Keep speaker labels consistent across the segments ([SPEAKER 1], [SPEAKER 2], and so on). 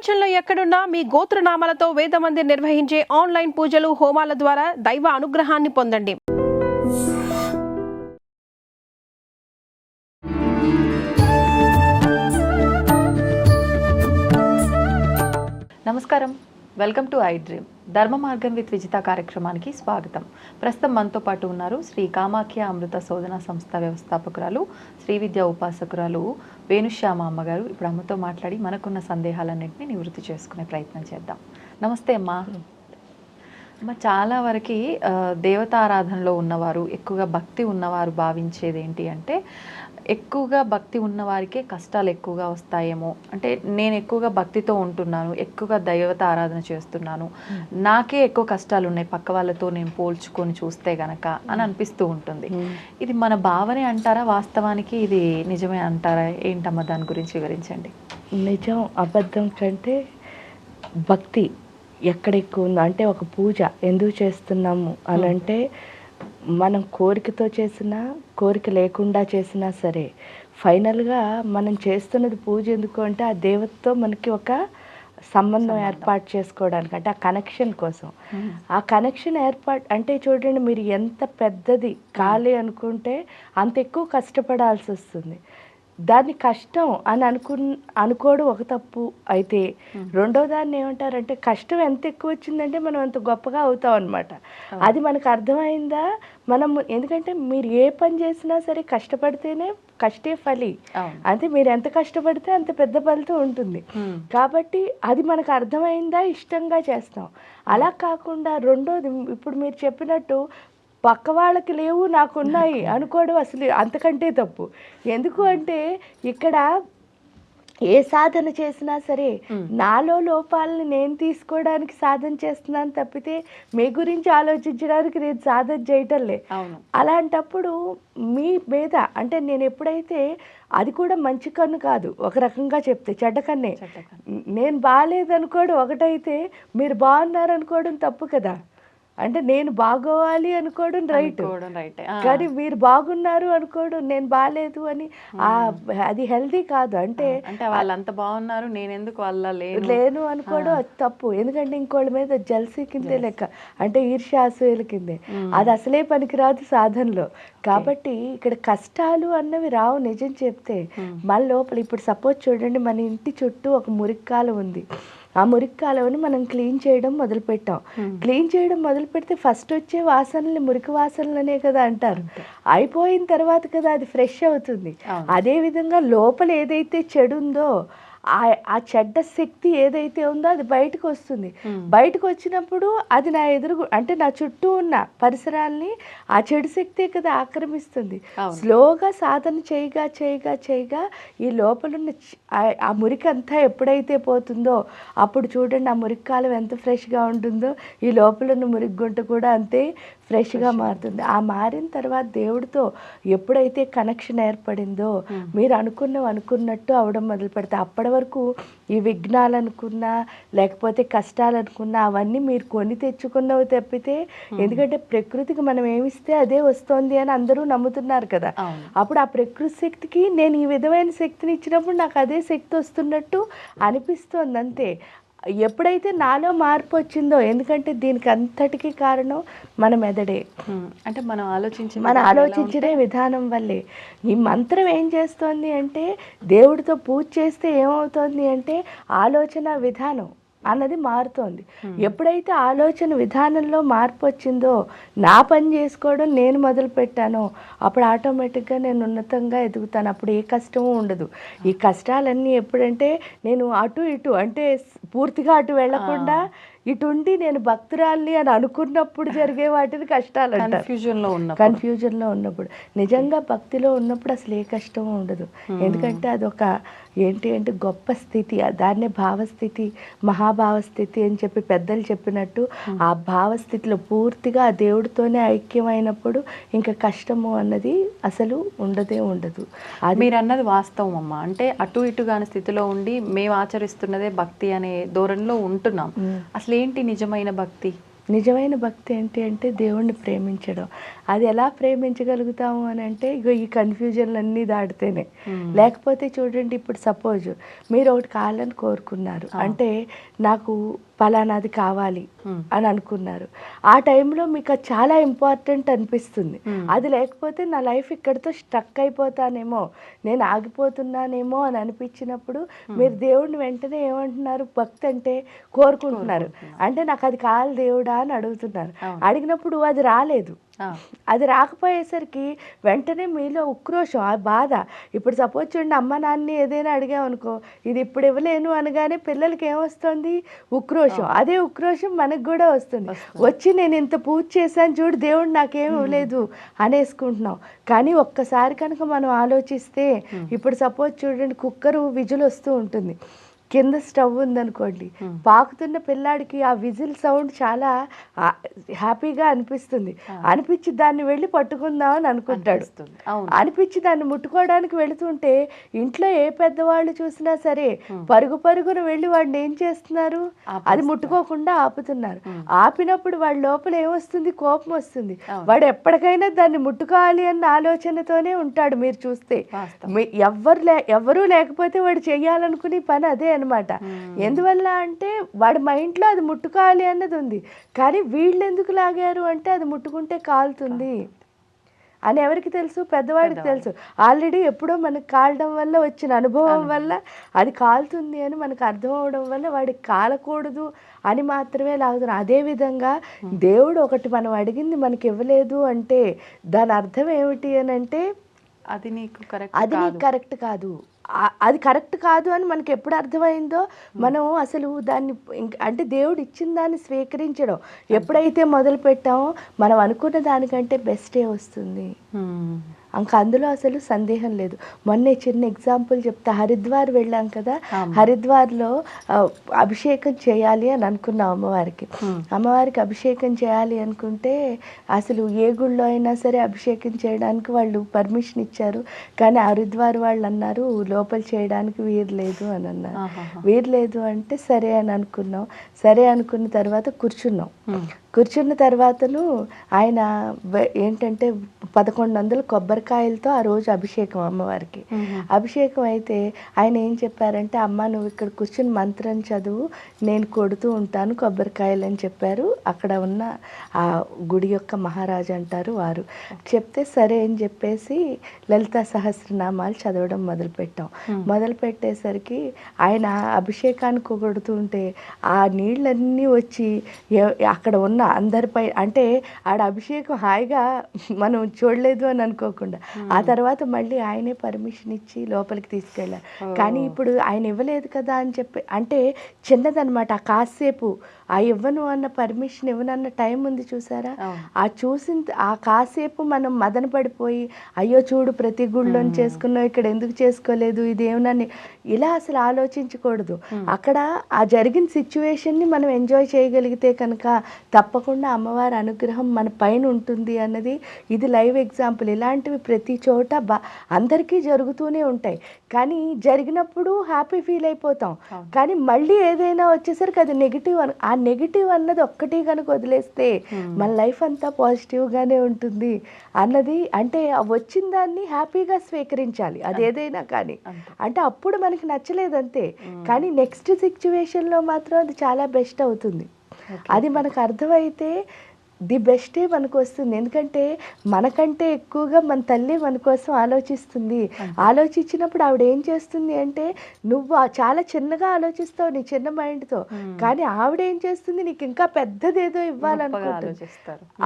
[SPEAKER 1] ప్రపంచంలో ఎక్కడున్నా మీ గోత్రనామాలతో వేదమందిర్ నిర్వహించే ఆన్లైన్ పూజలు హోమాల ద్వారా దైవ అనుగ్రహాన్ని పొందండి.
[SPEAKER 2] నమస్కారం, వెల్కమ్ టు ఐ డ్రీమ్. ధర్మ మార్గం విత్ విజిత కార్యక్రమానికి స్వాగతం. ప్రస్తుతం మనతో పాటు ఉన్నారు శ్రీ కామాఖ్య అమృత శోధన సంస్థ వ్యవస్థాపకురాలు, శ్రీ విద్యా ఉపాసకురాలు వేణుశ్యామ అమ్మగారు. ఇప్పుడు అమ్మతో మాట్లాడి మనకున్న సందేహాలన్నింటినీ నివృత్తి చేసుకునే ప్రయత్నం చేద్దాం. నమస్తే అమ్మా. అమ్మ, చాలా వరకు దేవతారాధనలో ఉన్నవారు, ఎక్కువగా భక్తి ఉన్నవారు భావించేది ఏంటి అంటే, ఎక్కువగా భక్తి ఉన్నవారికే కష్టాలు ఎక్కువగా వస్తాయేమో, అంటే నేను ఎక్కువగా భక్తితో ఉంటున్నాను, ఎక్కువగా దైవత ఆరాధన చేస్తున్నాను, నాకే ఎక్కువ కష్టాలు ఉన్నాయి పక్క వాళ్ళతో నేను పోల్చుకొని చూస్తే గనక అని అనిపిస్తూ ఉంటుంది. ఇది మన భావనే అంటారా, వాస్తవానికి ఇది నిజమే అంటారా? ఏంటమ్మా, దాని గురించి వివరించండి.
[SPEAKER 3] నిజం అబద్ధం కంటే భక్తి ఎక్కడ ఎక్కువ ఉందో, అంటే ఒక పూజ ఎందుకు చేస్తున్నాము అని అంటే, మనం కోరికతో చేసినా కోరిక లేకుండా చేసినా సరే, ఫైనల్గా మనం చేస్తున్నది పూజ ఎందుకు అంటే ఆ దేవతతో మనకి ఒక సంబంధం ఏర్పాటు చేసుకోవడానికి, అంటే ఆ కనెక్షన్ కోసం. ఆ కనెక్షన్ ఏర్పాటు అంటే చూడండి, మీరు ఎంత పెద్దది కాలి అనుకుంటే అంత ఎక్కువ కష్టపడాల్సి వస్తుంది. దాన్ని కష్టం అని అనుకోవడం ఒక తప్పు అయితే, రెండో దాన్ని ఏమంటారంటే, కష్టం ఎంత ఎక్కువ వచ్చిందంటే మనం అంత గొప్పగా అవుతాం అనమాట. అది మనకు అర్థమైందా? మనం ఎందుకంటే మీరు ఏ పని చేసినా సరే కష్టపడితేనే కష్టే ఫలి, అంటే మీరు ఎంత కష్టపడితే అంత పెద్ద ఫలితం ఉంటుంది. కాబట్టి అది మనకు అర్థమైందా, ఇష్టంగా చేస్తాం. అలా కాకుండా రెండోది, ఇప్పుడు మీరు చెప్పినట్టు పక్క వాళ్ళకి లేవు నాకున్నాయి అనుకోవడం అసలు అంతకంటే తప్పు. ఎందుకు అంటే, ఇక్కడ ఏ సాధన చేసినా సరే నాలో లోపాలని నేను తీసుకోవడానికి సాధన చేస్తున్నాను తప్పితే మీ గురించి ఆలోచించడానికి నేను సాధన చేయటంలే. అలాంటప్పుడు మీ మీద అంటే నేను ఎప్పుడైతే, అది కూడా మంచి కన్ను కాదు, ఒక రకంగా చెప్తే చెడ్డ కన్నే. నేను బాగాలేదనుకోవడం ఒకటైతే, మీరు బాగున్నారు అనుకోవడం తప్పు కదా. అంటే నేను బాగోవాలి అనుకోవడం రైట్, కానీ మీరు బాగున్నారు అనుకోవడం నేను బాగాలేదు అని అది హెల్దీ కాదు. అంటే
[SPEAKER 2] వాళ్ళంత బాగున్నారు, నేను ఎందుకు వాళ్ళ
[SPEAKER 3] లేను అనుకోవడం అది తప్పు. ఎందుకంటే ఇంకోళ్ళ మీద జల్సీ కిందే లెక్క, అంటే ఈర్ష్యాసూయల కిందే. అది అసలే పనికిరాదు సాధనలో. కాబట్టి ఇక్కడ కష్టాలు అన్నవి రావు నిజం చెప్తే. మన లోపల ఇప్పుడు సపోజ్ చూడండి, మన ఇంటి చుట్టూ ఒక మురిక్కాలు ఉంది. ఆ మురికి కాలువని మనం క్లీన్ చేయడం మొదలుపెట్టాం. క్లీన్ చేయడం మొదలు పెడితే ఫస్ట్ వచ్చే వాసనలు మురికి వాసనలనే కదా అంటారు. అయిపోయిన తర్వాత కదా అది ఫ్రెష్ అవుతుంది. అదేవిధంగా లోపల ఏదైతే చెడు ఉందో, ఆ చెడ్డ శక్తి ఏదైతే ఉందో అది బయటకు వస్తుంది. బయటకు వచ్చినప్పుడు అది నా ఎదురు, అంటే నా చుట్టూ ఉన్న పరిసరాల్ని ఆ చెడు శక్తే కదా ఆక్రమిస్తుంది. స్లోగా సాధన చేయగా చేయగా చేయగా ఈ లోపలున్న ఆ మురికి అంతా ఎప్పుడైతే పోతుందో అప్పుడు చూడండి, ఆ మురికి కాలం ఎంత ఫ్రెష్గా ఉంటుందో, ఈ లోపల ఉన్న మురికి గుంట కూడా అంతే ఫ్రెష్గా మారుతుంది. ఆ మారిన తర్వాత దేవుడితో ఎప్పుడైతే కనెక్షన్ ఏర్పడిందో, మీరు అనుకున్నట్టు అవడం మొదలు పెడితే, అప్పటి వరకు ఈ విఘ్నాలు అనుకున్నా లేకపోతే కష్టాలు అనుకున్నా అవన్నీ మీరు కొని తెచ్చుకున్నవి తప్పితే, ఎందుకంటే ప్రకృతికి మనం ఏమిస్తే అదే వస్తుంది అని అందరూ నమ్ముతున్నారు కదా. అప్పుడు ఆ ప్రకృతి శక్తికి నేను ఈ విధమైన శక్తిని ఇచ్చినప్పుడు నాకు అదే శక్తి వస్తున్నట్టు అనిపిస్తోంది అంతే. ఎప్పుడైతే నాలో మార్పు వచ్చిందో, ఎందుకంటే దీనికి అంతటికీ కారణం మన మెదడే,
[SPEAKER 2] అంటే మనం
[SPEAKER 3] ఆలోచించే విధానం వల్లే. ఈ మంత్రం ఏం చేస్తోంది అంటే, దేవుడితో పూజ చేస్తే ఏమవుతోంది అంటే ఆలోచన విధానం అన్నది మారుతోంది. ఎప్పుడైతే ఆలోచన విధానంలో మార్పు వచ్చిందో, నా పని చేసుకోవడం నేను మొదలు పెట్టానో, అప్పుడు ఆటోమేటిక్గా నేను ఉన్నతంగా ఎదుగుతాను. అప్పుడు ఏ కష్టము ఉండదు. ఈ కష్టాలన్నీ ఎప్పుడంటే, నేను అటు ఇటు అంటే పూర్తిగా అటు వెళ్లకుండా ఇటు ఉండి నేను భక్తురాల్ని అని అనుకున్నప్పుడు జరిగే వాటిని కష్టాలు అంటారు. కన్ఫ్యూజన్లో ఉన్నప్పుడు. నిజంగా భక్తిలో ఉన్నప్పుడు అసలు ఏ కష్టము ఉండదు. ఎందుకంటే అదొక ఏంటి అంటే గొప్ప స్థితి. దాన్నే భావస్థితి, మహాభావస్థితి అని చెప్పి పెద్దలు చెప్పినట్టు, ఆ భావస్థితిలో పూర్తిగా ఆ దేవుడితోనే ఐక్యమైనప్పుడు ఇంకా కష్టము అన్నది అసలు ఉండదు.
[SPEAKER 2] అది మీరు అన్నది వాస్తవం అమ్మ. అంటే అటు ఇటు కాని స్థితిలో ఉండి మేము ఆచరిస్తున్నదే భక్తి అనే ధోరణిలో ఉంటున్నాం. అసలు ఏంటి నిజమైన భక్తి?
[SPEAKER 3] నిజమైన భక్తి ఏంటి అంటే దేవుణ్ణి ప్రేమించడం. అది ఎలా ప్రేమించగలుగుతాము అని అంటే ఇగో ఈ కన్ఫ్యూజన్లన్నీ దాటితేనే. లేకపోతే చూడండి, ఇప్పుడు సపోజ్ మీరు ఒకటి కావాలని కోరుకున్నారు, అంటే నాకు పలానాది కావాలి అని అనుకున్నారు. ఆ టైంలో మీకు అది చాలా ఇంపార్టెంట్ అనిపిస్తుంది. అది లేకపోతే నా లైఫ్ ఇక్కడితో స్ట్రక్ అయిపోతానేమో, నేను ఆగిపోతున్నానేమో అని అనిపించినప్పుడు మీరు దేవుడిని వెంటనే ఏమంటున్నారు? భక్తి అంటే కోరుకుంటున్నారు. అంటే నాకు అది కావాలి దేవుడా అని అడుగుతున్నారు. అడిగినప్పుడు అది రాలేదు. అది రాకపోయేసరికి వెంటనే మీలో ఉక్రోషం, ఆ బాధ. ఇప్పుడు సపోజ్ చూడండి, అమ్మ నాన్నని ఏదైనా అడిగామనుకో, ఇది ఇప్పుడు ఇవ్వలేను అనగానే పిల్లలకి ఏమొస్తుంది? ఉక్రోషం. అదే ఉక్రోషం మనకు కూడా వస్తుంది. వచ్చి నేను ఇంత పూజ చేశాను చూడు, దేవుడు నాకేం ఇవ్వలేదు అనేసుకుంటున్నాం. కానీ ఒక్కసారి కనుక మనం ఆలోచిస్తే, ఇప్పుడు సపోజ్ చూడండి, కుక్కరు విజులు వస్తూ ఉంటుంది, కింద స్టవ్ ఉందనుకోండి, పాకుతున్న పిల్లాడికి ఆ విజిల్ సౌండ్ చాలా హ్యాపీగా అనిపిస్తుంది. అనిపించి దాన్ని వెళ్ళి పట్టుకుందామని అనుకుంటాడు. అనిపించి దాన్ని ముట్టుకోవడానికి వెళుతుంటే ఇంట్లో ఏ పెద్దవాళ్ళు చూసినా సరే పరుగు పరుగున వెళ్ళి వాడిని ఏం చేస్తున్నారు? అది ముట్టుకోకుండా ఆపుతున్నారు. ఆపినప్పుడు వాడి లోపల ఏమొస్తుంది? కోపం వస్తుంది. వాడు ఎప్పటికైనా దాన్ని ముట్టుకోవాలి అన్న ఆలోచనతోనే ఉంటాడు. మీరు చూస్తే ఎవరూ లేకపోతే వాడు చెయ్యాలనుకునే పని అదే అనమాట. ఎందువల్ల అంటే వాడి మైండ్లో అది ముట్టుకోవాలి అన్నది ఉంది. కానీ వీళ్ళు ఎందుకు లాగారు అంటే అది ముట్టుకుంటే కాలుతుంది అని ఎవరికి తెలుసు? పెద్దవాడికి తెలుసు. ఆల్రెడీ ఎప్పుడో మనకు కాలడం వల్ల వచ్చిన అనుభవం వల్ల అది కాలుతుంది అని మనకు అర్థం అవడం వల్ల వాడికి కాలకూడదు అని మాత్రమే లాగుతున్నాం. అదేవిధంగా దేవుడు ఒకటి మనం అడిగింది మనకి ఇవ్వలేదు అంటే దాని అర్థం ఏమిటి అని అంటే
[SPEAKER 2] అది నీకు
[SPEAKER 3] కరెక్ట్ కాదు. అది కరెక్ట్ కాదు అని మనకి ఎప్పుడు అర్థమైందో మనం అసలు దాన్ని అంటే దేవుడు ఇచ్చిన దాన్ని స్వీకరించడం ఎప్పుడైతే మొదలు పెట్టామో మనం అనుకున్న దానికంటే బెస్టే వస్తుంది. ఇంకా అందులో అసలు సందేహం లేదు. మొన్నే చిన్న ఎగ్జాంపుల్ చెప్తా. హరిద్వార్ వెళ్ళాం కదా, హరిద్వార్లో అభిషేకం చేయాలి అని అనుకున్నాం అమ్మవారికి అభిషేకం చేయాలి అనుకుంటే అసలు ఏ గుళ్ళో అయినా సరే అభిషేకం చేయడానికి వాళ్ళు పర్మిషన్ ఇచ్చారు. కానీ హరిద్వార్ వాళ్ళు అన్నారు లోపల చేయడానికి వీలు లేదు అని అన్నారు. వీలు లేదు అంటే సరే అని అనుకున్నాం. సరే అనుకున్న తర్వాత కూర్చున్న తర్వాతను ఆయన ఏంటంటే 1100 కొబ్బరికాయలతో ఆ రోజు అభిషేకం అమ్మవారికి. అభిషేకం అయితే ఆయన ఏం చెప్పారంటే, అమ్మ నువ్వు ఇక్కడ కూర్చుని మంత్రం చదువు, నేను కొడుతూ ఉంటాను కొబ్బరికాయలు అని చెప్పారు. అక్కడ ఉన్న ఆ గుడి యొక్క మహారాజు అంటారు వారు. చెప్తే సరే అని చెప్పేసి లలితా సహస్రనామాలు చదవడం మొదలు పెట్టేసరికి ఆయన అభిషేకానికి కొడుతూ ఉంటే ఆ నీళ్ళన్నీ వచ్చి అక్కడ ఉన్న అందరిపై, అంటే ఆడ అభిషేకం హాయిగా మనం చూడలేదు అని అనుకోకుండా ఆ తర్వాత మళ్ళీ ఆయనే పర్మిషన్ ఇచ్చి లోపలికి తీసుకెళ్ళారు. కానీ ఇప్పుడు ఆయన ఇవ్వలేదు కదా అని చెప్పి, అంటే చిన్నదనమాట. ఆ కాసేపు ఆ ఇవ్వను అన్న పర్మిషన్ ఇవ్వనన్న టైం ఉంది చూసారా, ఆ కాసేపు మనం మదన పడిపోయి అయ్యో చూడు ప్రతి గుళ్ళోని చేసుకున్నావు ఇక్కడ ఎందుకు చేసుకోలేదు ఇదేమనని ఇలా అసలు ఆలోచించకూడదు. అక్కడ ఆ జరిగిన సిచ్యువేషన్ని మనం ఎంజాయ్ చేయగలిగితే కనుక తప్పకుండా అమ్మవారి అనుగ్రహం మన పైన ఉంటుంది అన్నది ఇది లైవ్ ఎగ్జాంపుల్. ఇలాంటివి ప్రతి చోట అందరికీ జరుగుతూనే ఉంటాయి. కానీ జరిగినప్పుడు హ్యాపీ ఫీల్ అయిపోతాం. కానీ మళ్ళీ ఏదైనా వచ్చేసరికి అది నెగిటివ్. ఆ నెగిటివ్ అన్నది ఒక్కటి కనుక వదిలేస్తే మన లైఫ్ అంతా పాజిటివ్గానే ఉంటుంది అన్నది. అంటే వచ్చిన దాన్ని హ్యాపీగా స్వీకరించాలి అది ఏదైనా కానీ. అంటే అప్పుడు మనకి నచ్చలేదంతే, కానీ నెక్స్ట్ సిచ్యువేషన్లో మాత్రం అది చాలా బెస్ట్ అవుతుంది. అది మనకు అర్థమైతే ది బెస్టే మనకు వస్తుంది. ఎందుకంటే మనకంటే ఎక్కువగా మన తల్లి మన కోసం ఆలోచిస్తుంది. ఆలోచించినప్పుడు ఆవిడ ఏం చేస్తుంది అంటే, నువ్వు చాలా చిన్నగా ఆలోచిస్తావు నీ చిన్న మైండ్తో, కానీ ఆవిడ ఏం చేస్తుంది నీకు ఇంకా పెద్దదేదో ఇవ్వాలనుకుంటుంది.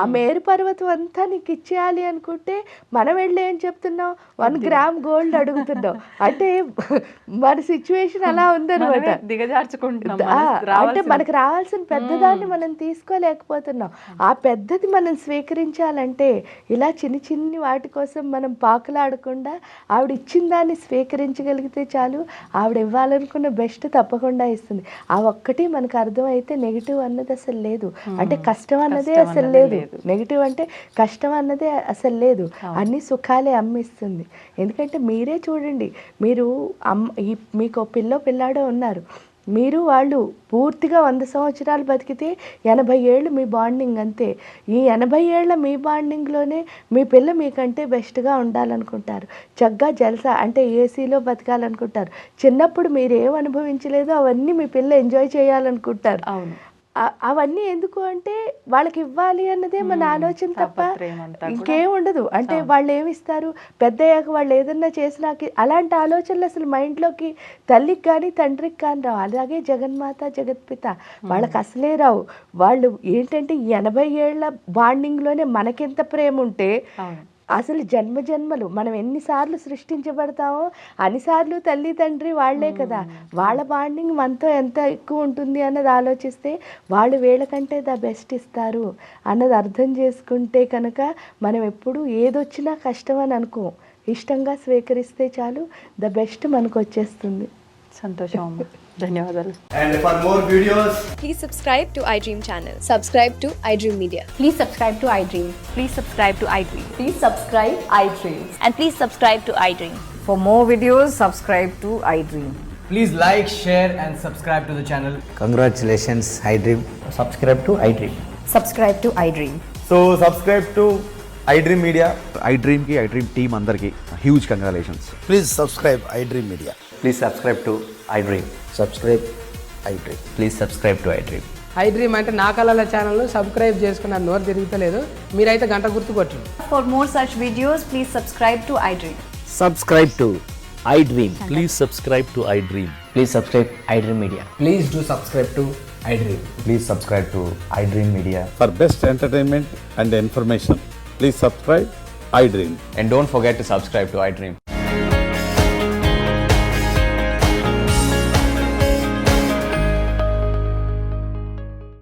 [SPEAKER 3] ఆ మేరు పర్వతం అంతా నీకు ఇచ్చేయాలి అనుకుంటే మనం వెళ్ళి ఏం చెప్తున్నావు, 1 గ్రామ్ గోల్డ్ అడుగుతున్నావు. అంటే మన సిచ్యువేషన్ అలా ఉందన్నమాట. అంటే మనకు రావాల్సిన పెద్దదాన్ని మనం తీసుకోలేకపోతున్నాం. ఆ పెద్దది మనం స్వీకరించాలంటే ఇలా చిన్ని వాటి కోసం మనం పాకులాడకుండా ఆవిడ ఇచ్చిన దాన్ని స్వీకరించగలిగితే చాలు. ఆవిడ ఇవ్వాలనుకున్న బెస్ట్ తప్పకుండా ఇస్తుంది. ఆ ఒక్కటి మనకు అర్థమైతే నెగిటివ్ అన్నది అసలు లేదు. అంటే కష్టం అన్నదే అసలు లేదు. నెగిటివ్ అంటే కష్టం అన్నదే అసలు లేదు. అన్ని సుఖాలే అమ్మిస్తుంది. ఎందుకంటే మీరే చూడండి, మీరు మీకు పిల్లాడో ఉన్నారు, మీరు వాళ్ళు పూర్తిగా 100 సంవత్సరాలు బతికితే 80 ఏళ్ళు మీ బాండింగ్ అంతే. ఈ 80 ఏళ్ళ మీ బాండింగ్లోనే మీ పిల్ల మీకంటే బెస్ట్గా ఉండాలనుకుంటారు, చక్కగా జల్సా అంటే ఏసీలో బతకాలనుకుంటారు. చిన్నప్పుడు మీరు ఏం అనుభవించలేదో అవన్నీ మీ పిల్ల ఎంజాయ్ చేయాలనుకుంటారు.
[SPEAKER 2] అవును.
[SPEAKER 3] అవన్నీ ఎందుకు అంటే వాళ్ళకి ఇవ్వాలి అన్నదే మన ఆలోచన తప్ప ఇంకేం ఉండదు. అంటే వాళ్ళు ఏమిస్తారు, పెద్దయ్యాక వాళ్ళు ఏదన్నా చేసినాకి అలాంటి ఆలోచనలు అసలు మైండ్లోకి తల్లికి కానీ తండ్రికి కానీ రావు. అలాగే జగన్మాత జగత్పిత వాళ్ళకి అసలే రావు. వాళ్ళు ఏంటంటే 80 ఏళ్ళ బాండింగ్లోనే మనకెంత ప్రేమ ఉంటే అసలు జన్మ జన్మలు మనం ఎన్నిసార్లు సృష్టించబడతామో అన్నిసార్లు తల్లి తండ్రి వాళ్లే కదా. వాళ్ళ బాండింగ్ మనతో ఎంత ఎక్కువ ఉంటుంది అన్నది ఆలోచిస్తే వాళ్ళు వీళ్ళకంటే ద బెస్ట్ ఇస్తారు అన్నది అర్థం చేసుకుంటే కనుక మనం ఎప్పుడు ఏదొచ్చినా కష్టం అని అనుకో, ఇష్టంగా స్వీకరిస్తే చాలు ద బెస్ట్ మనకు వచ్చేస్తుంది.
[SPEAKER 2] సంతోషం అమ్మ, ధన్యవాదాలు.
[SPEAKER 4] And for more videos,
[SPEAKER 5] Please subscribe to iDream channel. Subscribe to iDream Media.
[SPEAKER 6] Please subscribe to iDream.
[SPEAKER 5] Please subscribe to iDream.
[SPEAKER 6] Please subscribe iDream.
[SPEAKER 5] And please subscribe to iDream.
[SPEAKER 6] For more videos, subscribe to iDream.
[SPEAKER 4] please like, share and subscribe to the channel.
[SPEAKER 7] Congratulations, iDream.
[SPEAKER 8] Subscribe to iDream.
[SPEAKER 6] Subscribe to iDream.
[SPEAKER 8] So subscribe to iDream Media.
[SPEAKER 9] iDream की iDream team अंदर की huge congratulations.
[SPEAKER 7] Please subscribe iDream Media.
[SPEAKER 8] Please subscribe to iDream.
[SPEAKER 7] Subscribe iDream.
[SPEAKER 8] Please subscribe to iDream.
[SPEAKER 10] iDream అంటే నా కళల ఛానల్ను subscribe చేసుకున్నారు, నోరు తిరుగుతలేదు, మీరైతే గంట గుర్తు కొట్టండి.
[SPEAKER 6] For more such videos, please subscribe to iDream.
[SPEAKER 7] Subscribe to iDream.
[SPEAKER 11] Please subscribe to iDream.
[SPEAKER 8] Please subscribe iDream Media.
[SPEAKER 4] Please do subscribe to iDream.
[SPEAKER 8] Please subscribe to iDream Media.
[SPEAKER 9] For best entertainment and information, please subscribe iDream.
[SPEAKER 8] And don't forget to subscribe to iDream.